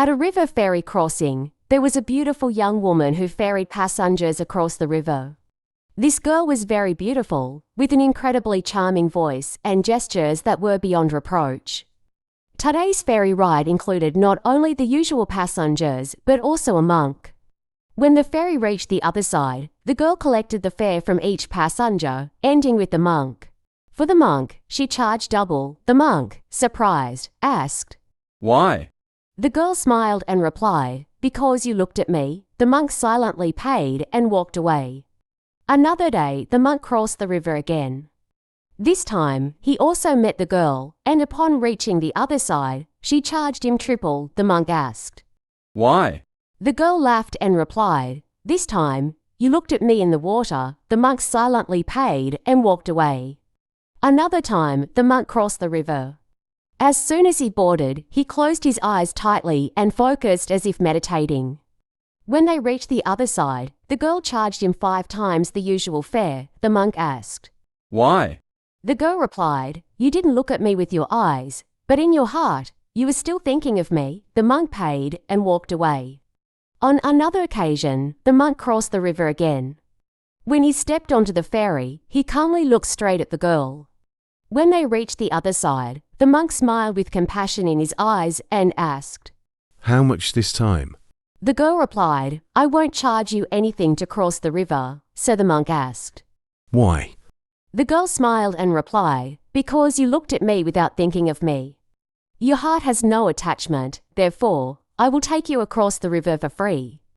At a river ferry crossing, there was a beautiful young woman who ferried passengers across the river. This girl was very beautiful, with an incredibly charming voice and gestures that were beyond reproach. Today's ferry ride included not only the usual passengers, but also a monk. When the ferry reached the other side, the girl collected the fare from each passenger, ending with the monk. For the monk, she charged double. The monk, surprised, asked, "Why?" The girl smiled and replied, "Because you looked at me." The monk silently paid and walked away. Another day, the monk crossed the river again. This time, he also met the girl, and upon reaching the other side, she charged him triple. The monk asked, "Why?" The girl laughed and replied, "This time, you looked at me in the water." The monk silently paid and walked away. Another time, the monk crossed the river. As soon as he boarded, he closed his eyes tightly and focused as if meditating. When they reached the other side, the girl charged him 5 times the usual fare. The monk asked, "Why?" The girl replied, "You didn't look at me with your eyes, but in your heart, you were still thinking of me." The monk paid and walked away. On another occasion, the monk crossed the river again. When he stepped onto the ferry, he calmly looked straight at the girl. When they reached the other side, the monk smiled with compassion in his eyes and asked, "How much this time?" The girl replied, "I won't charge you anything to cross the river." So the monk asked, "Why?" The girl smiled and replied, "Because you looked at me without thinking of me. Your heart has no attachment, therefore, I will take you across the river for free."